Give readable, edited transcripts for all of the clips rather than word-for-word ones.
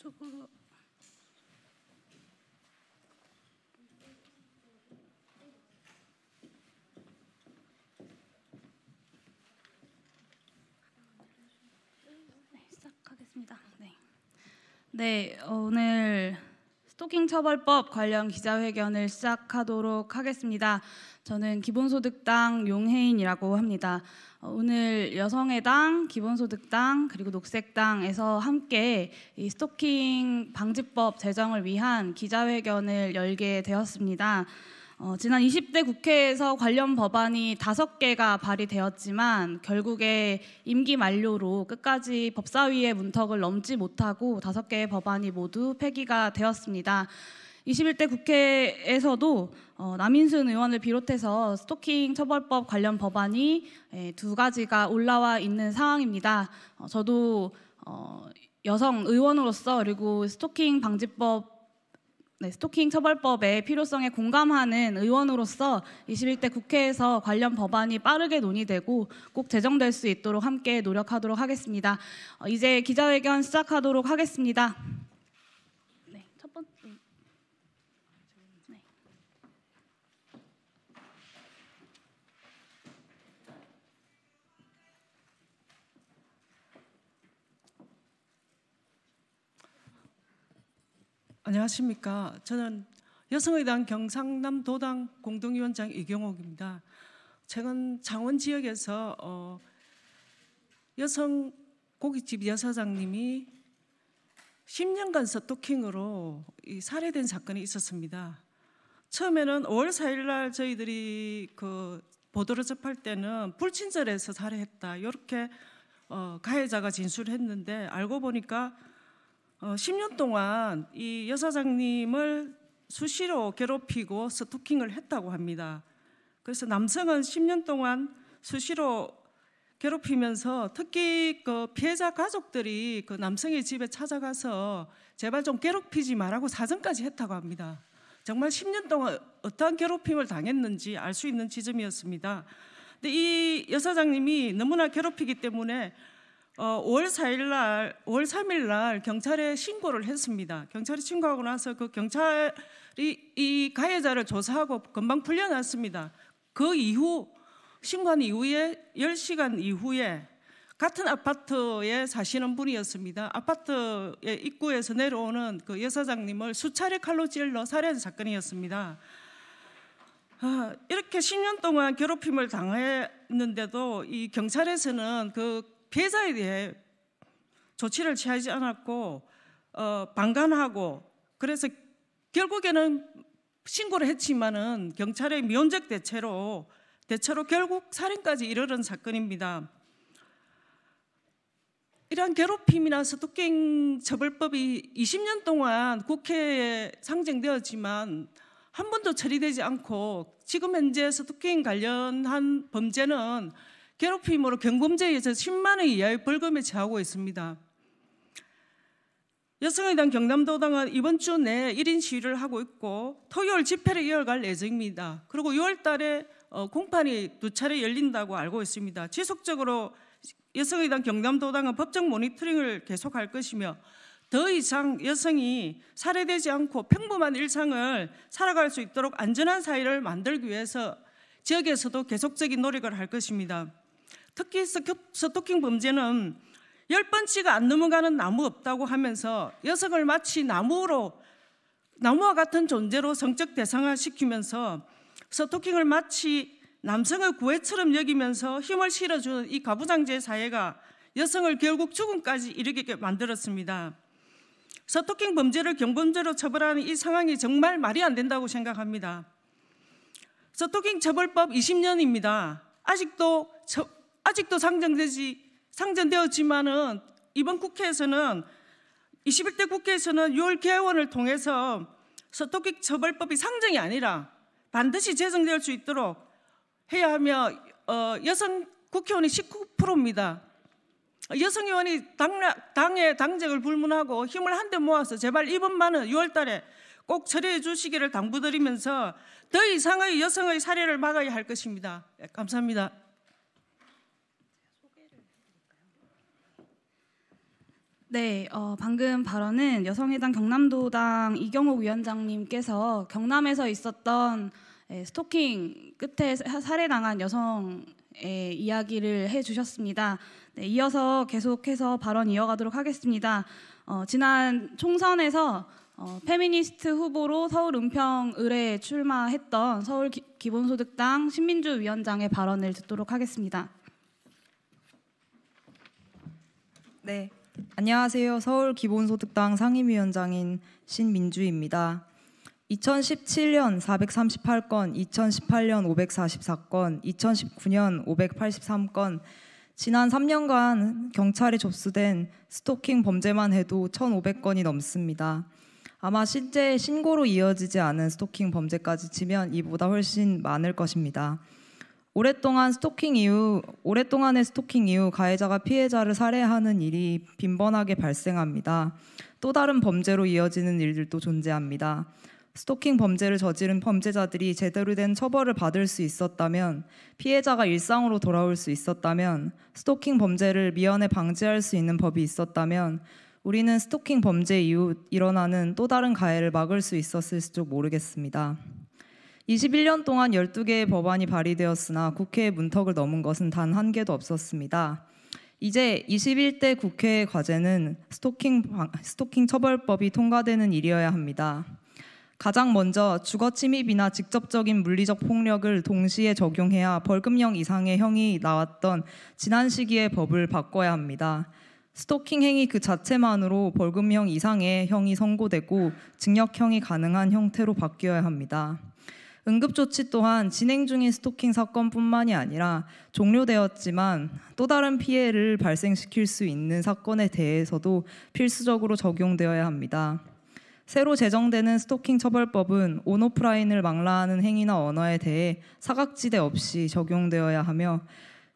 저쪽으로. 네, 시작하겠습니다. 네, 오늘 스토킹 처벌법 관련 기자회견을 시작하도록 하겠습니다. 저는 기본소득당 용혜인이라고 합니다. 오늘 여성의당, 기본소득당, 그리고 녹색당에서 함께 이 스토킹 방지법 제정을 위한 기자회견을 열게 되었습니다. 지난 20대 국회에서 관련 법안이 5개가 발의되었지만 결국에 임기 만료로 끝까지 법사위의 문턱을 넘지 못하고 5개의 법안이 모두 폐기가 되었습니다. 21대 국회에서도 남인순 의원을 비롯해서 스토킹 처벌법 관련 법안이 2가지가 올라와 있는 상황입니다. 저도 여성 의원으로서 그리고 스토킹 처벌법의 필요성에 공감하는 의원으로서 21대 국회에서 관련 법안이 빠르게 논의되고 꼭 제정될 수 있도록 함께 노력하도록 하겠습니다. 이제 기자회견 시작하도록 하겠습니다. 네, 첫 번째. 네. 안녕하십니까. 저는 여성의당 경상남도당 공동위원장 이경옥입니다. 최근 창원 지역에서 여성 고깃집 여사장님이 10년간 스토킹으로 살해된 사건이 있었습니다. 처음에는 5월 4일 날 저희들이 그 보도를 접할 때는 불친절해서 살해했다 이렇게 가해자가 진술했는데 알고 보니까 10년 동안 이 여사장님을 수시로 괴롭히고 스토킹을 했다고 합니다. 그래서 남성은 10년 동안 수시로 괴롭히면서 특히 그 피해자 가족들이 그 남성의 집에 찾아가서 제발 좀 괴롭히지 말라고 사정까지 했다고 합니다. 정말 10년 동안 어떠한 괴롭힘을 당했는지 알 수 있는 지점이었습니다. 근데 이 여사장님이 너무나 괴롭히기 때문에 5월 3일 날 경찰에 신고를 했습니다. 경찰에 신고하고 나서 그 경찰이 이 가해자를 조사하고 금방 풀려났습니다. 그 이후 신고한 이후에 10시간 이후에 같은 아파트에 사시는 분이었습니다. 아파트의 입구에서 내려오는 그 여사장님을 수차례 칼로 찔러 살해한 사건이었습니다. 이렇게 10년 동안 괴롭힘을 당했는데도 이 경찰에서는 그 피해자에 대해 조치를 취하지 않았고 방관하고 그래서 결국에는 신고를 했지만은 경찰의 미온적 대처로 결국 살인까지 이르는 사건입니다. 이러한 괴롭힘이나 스토킹 처벌법이 20년 동안 국회에 상정되었지만 한 번도 처리되지 않고 지금 현재 스토킹 관련한 범죄는 괴롭힘으로 경범죄에 의해서 10만 원 이하의 벌금에 처하고 있습니다. 여성의당 경남도당은 이번 주 내에 1인 시위를 하고 있고 토요일 집회를 이어갈 예정입니다. 그리고 6월 달에 공판이 2차례 열린다고 알고 있습니다. 지속적으로 여성의당 경남도당은 법적 모니터링을 계속할 것이며 더 이상 여성이 살해되지 않고 평범한 일상을 살아갈 수 있도록 안전한 사회를 만들기 위해서 지역에서도 계속적인 노력을 할 것입니다. 특히 스토킹 범죄는 10번치가 안 넘어가는 나무 없다고 하면서 여성을 마치 나무와 같은 존재로 성적 대상화시키면서 스토킹을 마치 남성의 구애처럼 여기면서 힘을 실어주는 이 가부장제 사회가 여성을 결국 죽음까지 이르게 만들었습니다. 스토킹 범죄를 경범죄로 처벌하는 이 상황이 정말 말이 안 된다고 생각합니다. 스토킹 처벌법 20년입니다. 아직도 상정되었지만은 이번 국회에서는 21대 국회에서는 6월 개원을 통해서 스토킹 처벌법이 상정이 아니라 반드시 제정될 수 있도록 해야 하며 여성 국회의원이 19%입니다. 여성 의원이 당의 당적을 불문하고 힘을 한데 모아서 제발 이번만은 6월 달에 꼭 처리해 주시기를 당부드리면서 더 이상의 여성의 살해를 막아야 할 것입니다. 감사합니다. 네, 방금 발언은 여성해당 경남도당 이경옥 위원장님께서 경남에서 있었던 스토킹 끝에 살해당한 여성의 이야기를 해주셨습니다. 네, 이어서 계속해서 발언 이어가도록 하겠습니다. 지난 총선에서 페미니스트 후보로 서울 은평을에 출마했던 서울 기본소득당 신민주 위원장의 발언을 듣도록 하겠습니다. 네, 안녕하세요. 서울 기본소득당 상임위원장인 신민주입니다. 2017년 438건, 2018년 544건, 2019년 583건, 지난 3년간 경찰에 접수된 스토킹 범죄만 해도 1,500건이 넘습니다. 아마 실제 신고로 이어지지 않은 스토킹 범죄까지 치면 이보다 훨씬 많을 것입니다. 오랫동안의 스토킹 이후 가해자가 피해자를 살해하는 일이 빈번하게 발생합니다. 또 다른 범죄로 이어지는 일들도 존재합니다. 스토킹 범죄를 저지른 범죄자들이 제대로 된 처벌을 받을 수 있었다면, 피해자가 일상으로 돌아올 수 있었다면, 스토킹 범죄를 미연에 방지할 수 있는 법이 있었다면 우리는 스토킹 범죄 이후 일어나는 또 다른 가해를 막을 수 있었을지도 모르겠습니다. 21년 동안 12개의 법안이 발의되었으나 국회의 문턱을 넘은 것은 단 한 개도 없었습니다. 이제 21대 국회의 과제는 스토킹 처벌법이 통과되는 일이어야 합니다. 가장 먼저 주거 침입이나 직접적인 물리적 폭력을 동시에 적용해야 벌금형 이상의 형이 나왔던 지난 시기의 법을 바꿔야 합니다. 스토킹 행위 그 자체만으로 벌금형 이상의 형이 선고되고 징역형이 가능한 형태로 바뀌어야 합니다. 응급조치 또한 진행 중인 스토킹 사건뿐만이 아니라 종료되었지만 또 다른 피해를 발생시킬 수 있는 사건에 대해서도 필수적으로 적용되어야 합니다. 새로 제정되는 스토킹 처벌법은 온오프라인을 망라하는 행위나 언어에 대해 사각지대 없이 적용되어야 하며,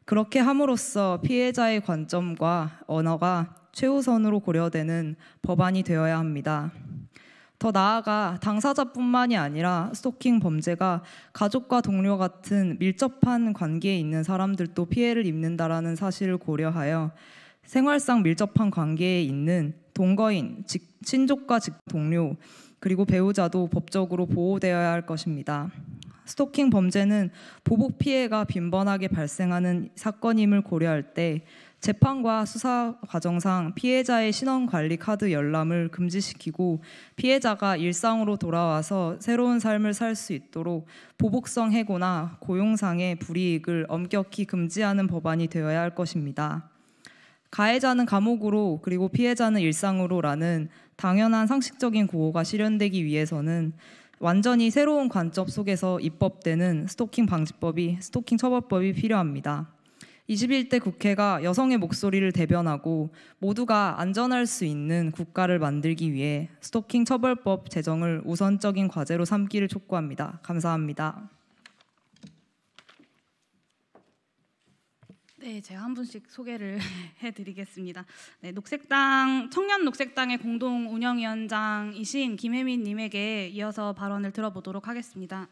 그렇게 함으로써 피해자의 관점과 언어가 최우선으로 고려되는 법안이 되어야 합니다. 더 나아가 당사자뿐만이 아니라 스토킹 범죄가 가족과 동료 같은 밀접한 관계에 있는 사람들도 피해를 입는다라는 사실을 고려하여 생활상 밀접한 관계에 있는 동거인, 친족과 동료, 그리고 배우자도 법적으로 보호되어야 할 것입니다. 스토킹 범죄는 보복 피해가 빈번하게 발생하는 사건임을 고려할 때 재판과 수사 과정상 피해자의 신원관리 카드 열람을 금지시키고, 피해자가 일상으로 돌아와서 새로운 삶을 살 수 있도록 보복성 해고나 고용상의 불이익을 엄격히 금지하는 법안이 되어야 할 것입니다. 가해자는 감옥으로 그리고 피해자는 일상으로라는 당연한 상식적인 구호가 실현되기 위해서는 완전히 새로운 관점 속에서 입법되는 스토킹 처벌법이 필요합니다. 21대 국회가 여성의 목소리를 대변하고 모두가 안전할 수 있는 국가를 만들기 위해 스토킹 처벌법 제정을 우선적인 과제로 삼기를 촉구합니다. 감사합니다. 네, 제가 한 분씩 소개를 해드리겠습니다. 네, 청년 녹색당의 공동 운영위원장이신 김혜민 님에게 이어서 발언을 들어보도록 하겠습니다.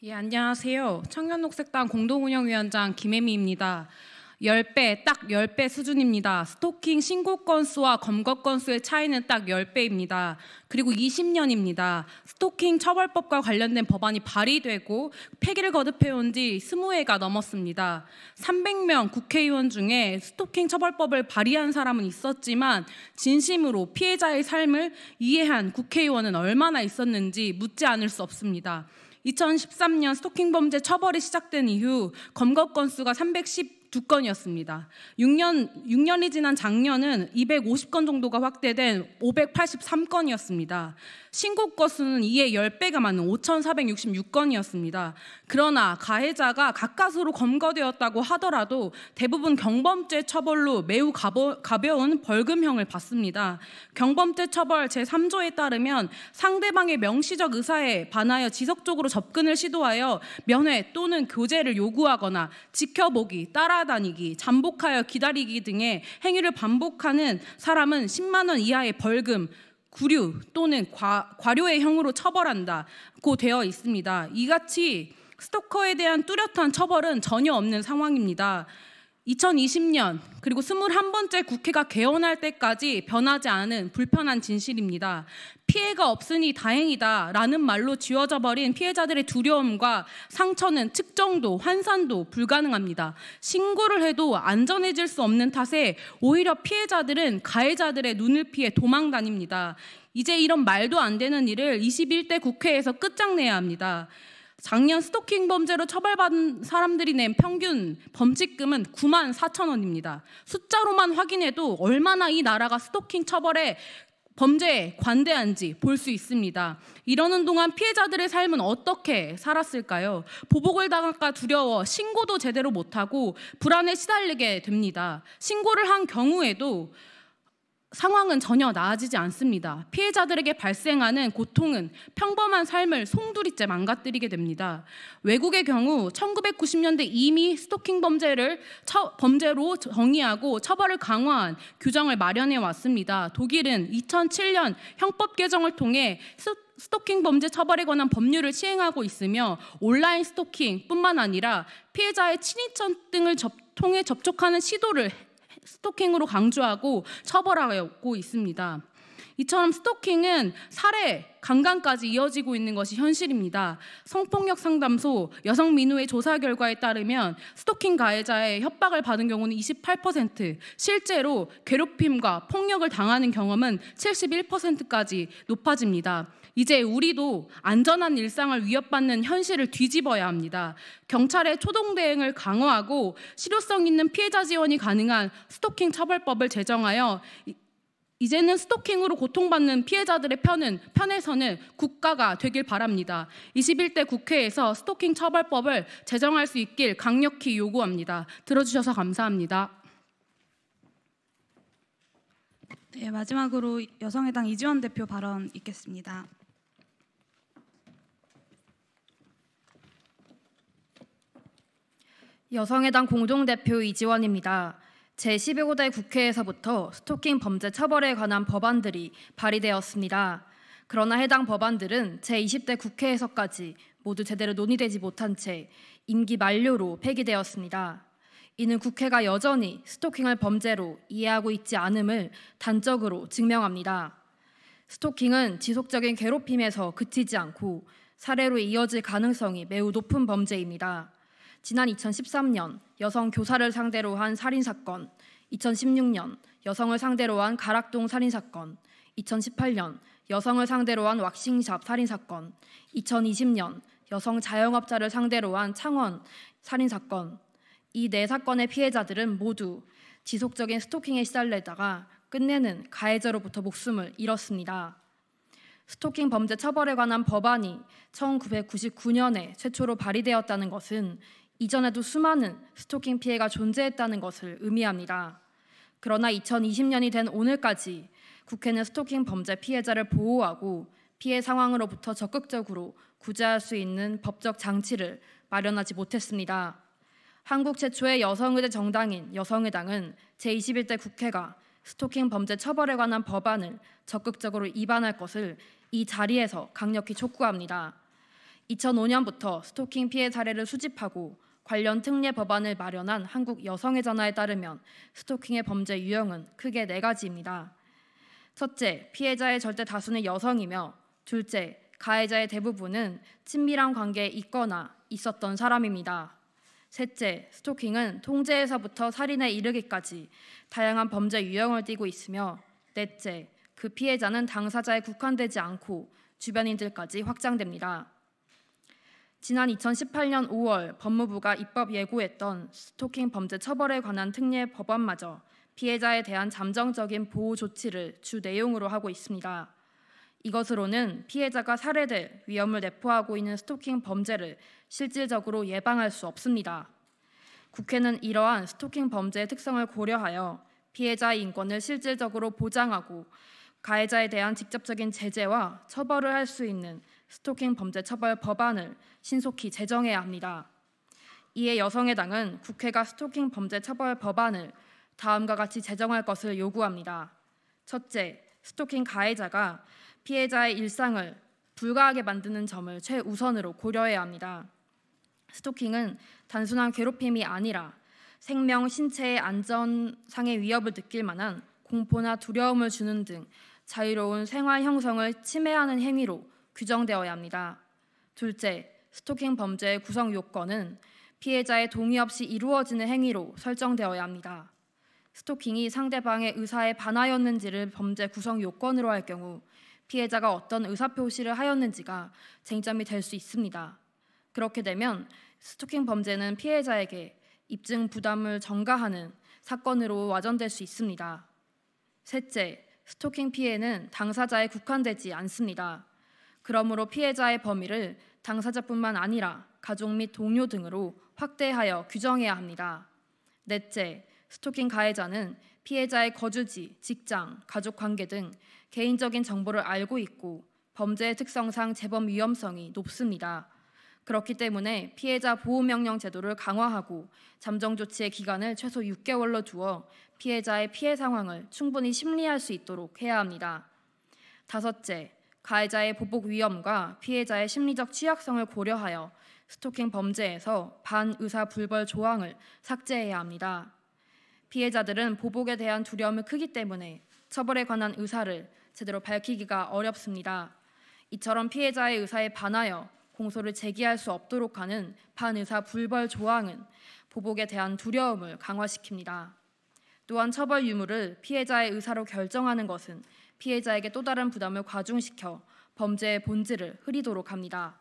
예, 안녕하세요. 청년녹색당 공동운영위원장 김혜미입니다. 10배, 딱 10배 수준입니다. 스토킹 신고 건수와 검거 건수의 차이는 딱 10배입니다. 그리고 20년입니다. 스토킹 처벌법과 관련된 법안이 발의되고 폐기를 거듭해온 지 20회가 넘었습니다. 300명 국회의원 중에 스토킹 처벌법을 발의한 사람은 있었지만 진심으로 피해자의 삶을 이해한 국회의원은 얼마나 있었는지 묻지 않을 수 없습니다. 2013년 스토킹 범죄 처벌이 시작된 이후 검거 건수가 312건이었습니다. 6년이 지난 작년은 250건 정도가 확대된 583건이었습니다. 신고 건수는 이에 10배가 많은 5,466건이었습니다. 그러나 가해자가 가까스로 검거되었다고 하더라도 대부분 경범죄 처벌로 매우 가벼운 벌금형을 받습니다. 경범죄 처벌 제3조에 따르면 상대방의 명시적 의사에 반하여 지속적으로 접근을 시도하여 면회 또는 교제를 요구하거나 지켜보기, 따라다니기, 잠복하여 기다리기 등의 행위를 반복하는 사람은 10만 원 이하의 벌금, 구류 또는 과료의 형으로 처벌한다고 되어 있습니다. 이같이 스토커에 대한 뚜렷한 처벌은 전혀 없는 상황입니다. 2020년 그리고 21번째 국회가 개원할 때까지 변하지 않은 불편한 진실입니다. 피해가 없으니 다행이다 라는 말로 지워져 버린 피해자들의 두려움과 상처는 측정도 환산도 불가능합니다. 신고를 해도 안전해질 수 없는 탓에 오히려 피해자들은 가해자들의 눈을 피해 도망 다닙니다. 이제 이런 말도 안 되는 일을 21대 국회에서 끝장내야 합니다. 작년 스토킹 범죄로 처벌받은 사람들이 낸 평균 범칙금은 9만 4천 원입니다. 숫자로만 확인해도 얼마나 이 나라가 스토킹 처벌에 범죄에 관대한지 볼 수 있습니다. 이러는 동안 피해자들의 삶은 어떻게 살았을까요? 보복을 당할까 두려워 신고도 제대로 못하고 불안에 시달리게 됩니다. 신고를 한 경우에도 상황은 전혀 나아지지 않습니다. 피해자들에게 발생하는 고통은 평범한 삶을 송두리째 망가뜨리게 됩니다. 외국의 경우 1990년대 이미 스토킹 범죄로 정의하고 처벌을 강화한 규정을 마련해 왔습니다. 독일은 2007년 형법 개정을 통해 스토킹 범죄 처벌에 관한 법률을 시행하고 있으며 온라인 스토킹뿐만 아니라 피해자의 친인척 등을 통해 접촉하는 시도를 스토킹으로 강조하고 처벌하고 있습니다. 이처럼 스토킹은 살해, 강간까지 이어지고 있는 것이 현실입니다. 성폭력 상담소 여성민우회 조사 결과에 따르면 스토킹 가해자의 협박을 받은 경우는 28%, 실제로 괴롭힘과 폭력을 당하는 경험은 71%까지 높아집니다. 이제 우리도 안전한 일상을 위협받는 현실을 뒤집어야 합니다. 경찰의 초동 대응을 강화하고 실효성 있는 피해자 지원이 가능한 스토킹 처벌법을 제정하여 이제는 스토킹으로 고통받는 피해자들의 편에서는 국가가 되길 바랍니다. 21대 국회에서 스토킹 처벌법을 제정할 수 있길 강력히 요구합니다. 들어주셔서 감사합니다. 네, 마지막으로 여성의당 이지원 대표 발언 있겠습니다. 여성의당 공동대표 이지원입니다. 제15대 국회에서부터 스토킹 범죄 처벌에 관한 법안들이 발의되었습니다. 그러나 해당 법안들은 제20대 국회에서까지 모두 제대로 논의되지 못한 채 임기 만료로 폐기되었습니다. 이는 국회가 여전히 스토킹을 범죄로 이해하고 있지 않음을 단적으로 증명합니다. 스토킹은 지속적인 괴롭힘에서 그치지 않고 살해로 이어질 가능성이 매우 높은 범죄입니다. 지난 2013년 여성 교사를 상대로 한 살인사건, 2016년 여성을 상대로 한 가락동 살인사건, 2018년 여성을 상대로 한 왁싱샵 살인사건, 2020년 여성 자영업자를 상대로 한 창원 살인사건, 이 4사건의 피해자들은 모두 지속적인 스토킹에 시달리다가 끝내는 가해자로부터 목숨을 잃었습니다. 스토킹 범죄 처벌에 관한 법안이 1999년에 최초로 발의되었다는 것은 이전에도 수많은 스토킹 피해가 존재했다는 것을 의미합니다. 그러나 2020년이 된 오늘까지 국회는 스토킹 범죄 피해자를 보호하고 피해 상황으로부터 적극적으로 구제할 수 있는 법적 장치를 마련하지 못했습니다. 한국 최초의 여성의대 정당인 여성의당은 제21대 국회가 스토킹 범죄 처벌에 관한 법안을 적극적으로 입안할 것을 이 자리에서 강력히 촉구합니다. 2005년부터 스토킹 피해 사례를 수집하고 관련 특례 법안을 마련한 한국 여성의 전화에 따르면 스토킹의 범죄 유형은 크게 4가지입니다. 첫째, 피해자의 절대 다수는 여성이며, 둘째, 가해자의 대부분은 친밀한 관계에 있거나 있었던 사람입니다. 셋째, 스토킹은 통제에서부터 살인에 이르기까지 다양한 범죄 유형을 띠고 있으며, 넷째, 그 피해자는 당사자에 국한되지 않고 주변인들까지 확장됩니다. 지난 2018년 5월 법무부가 입법 예고했던 스토킹 범죄 처벌에 관한 특례 법안마저 피해자에 대한 잠정적인 보호 조치를 주 내용으로 하고 있습니다. 이것으로는 피해자가 살해될 위험을 내포하고 있는 스토킹 범죄를 실질적으로 예방할 수 없습니다. 국회는 이러한 스토킹 범죄의 특성을 고려하여 피해자의 인권을 실질적으로 보장하고 가해자에 대한 직접적인 제재와 처벌을 할 수 있는 스토킹 범죄 처벌 법안을 신속히 제정해야 합니다. 이에 여성의당은 국회가 스토킹 범죄 처벌 법안을 다음과 같이 제정할 것을 요구합니다. 첫째, 스토킹 가해자가 피해자의 일상을 불가하게 만드는 점을 최우선으로 고려해야 합니다. 스토킹은 단순한 괴롭힘이 아니라 생명, 신체의 안전상의 위협을 느낄 만한 공포나 두려움을 주는 등 자유로운 생활 형성을 침해하는 행위로 규정되어야 합니다. 둘째, 스토킹 범죄의 구성 요건은 피해자의 동의 없이 이루어지는 행위로 설정되어야 합니다. 스토킹이 상대방의 의사에 반하였는지를 범죄 구성 요건으로 할 경우 피해자가 어떤 의사표시를 하였는지가 쟁점이 될 수 있습니다. 그렇게 되면 스토킹 범죄는 피해자에게 입증 부담을 전가하는 사건으로 와전될 수 있습니다. 셋째, 스토킹 피해는 당사자에 국한되지 않습니다. 그러므로 피해자의 범위를 당사자뿐만 아니라 가족 및 동료 등으로 확대하여 규정해야 합니다. 넷째, 스토킹 가해자는 피해자의 거주지, 직장, 가족관계 등 개인적인 정보를 알고 있고 범죄의 특성상 재범 위험성이 높습니다. 그렇기 때문에 피해자 보호명령 제도를 강화하고 잠정 조치의 기간을 최소 6개월로 두어 피해자의 피해 상황을 충분히 심리할 수 있도록 해야 합니다. 다섯째, 가해자의 보복 위험과 피해자의 심리적 취약성을 고려하여 스토킹 범죄에서 반의사 불벌 조항을 삭제해야 합니다. 피해자들은 보복에 대한 두려움이 크기 때문에 처벌에 관한 의사를 제대로 밝히기가 어렵습니다. 이처럼 피해자의 의사에 반하여 공소를 제기할 수 없도록 하는 반의사 불벌 조항은 보복에 대한 두려움을 강화시킵니다. 또한 처벌 유무를 피해자의 의사로 결정하는 것은 피해자에게 또 다른 부담을 과중시켜 범죄의 본질을 흐리도록 합니다.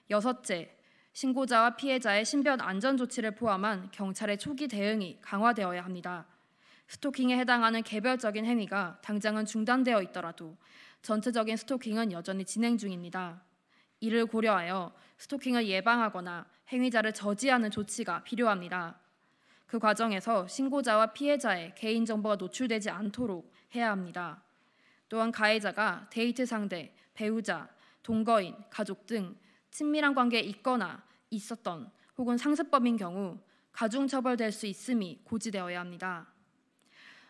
여섯째, 신고자와 피해자의 신변 안전 조치를 포함한 경찰의 초기 대응이 강화되어야 합니다. 스토킹에 해당하는 개별적인 행위가 당장은 중단되어 있더라도 전체적인 스토킹은 여전히 진행 중입니다. 이를 고려하여 스토킹을 예방하거나 행위자를 저지하는 조치가 필요합니다. 그 과정에서 신고자와 피해자의 개인정보가 노출되지 않도록 해야 합니다. 또한 가해자가 데이트 상대, 배우자, 동거인, 가족 등 친밀한 관계에 있거나 있었던 혹은 상습범인 경우 가중처벌될 수 있음이 고지되어야 합니다.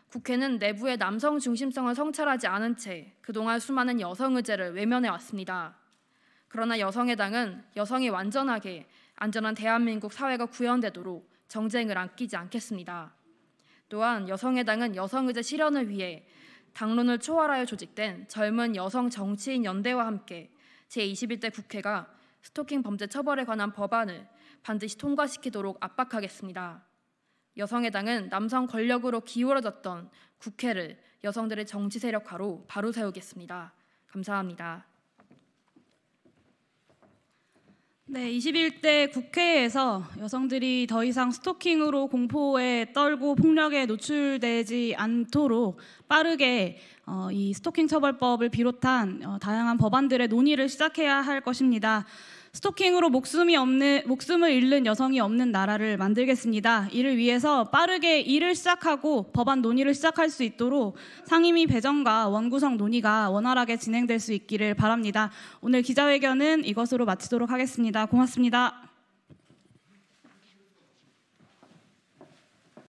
국회는 내부의 남성 중심성을 성찰하지 않은 채 그동안 수많은 여성 의제를 외면해 왔습니다. 그러나 여성의당은 여성이 완전하게 안전한 대한민국 사회가 구현되도록 정쟁을 아끼지 않겠습니다. 또한 여성의당은 여성의제 실현을 위해 당론을 초월하여 조직된 젊은 여성 정치인 연대와 함께 제21대 국회가 스토킹 범죄 처벌에 관한 법안을 반드시 통과시키도록 압박하겠습니다. 여성의당은 남성 권력으로 기울어졌던 국회를 여성들의 정치 세력화로 바로 세우겠습니다. 감사합니다. 네, 21대 국회에서 여성들이 더 이상 스토킹으로 공포에 떨고 폭력에 노출되지 않도록 빠르게 이 스토킹 처벌법을 비롯한 다양한 법안들의 논의를 시작해야 할 것입니다. 스토킹으로 목숨을 잃는 여성이 없는 나라를 만들겠습니다. 이를 위해서 빠르게 일을 시작하고 법안 논의를 시작할 수 있도록 상임위 배정과 원구성 논의가 원활하게 진행될 수 있기를 바랍니다. 오늘 기자회견은 이것으로 마치도록 하겠습니다. 고맙습니다.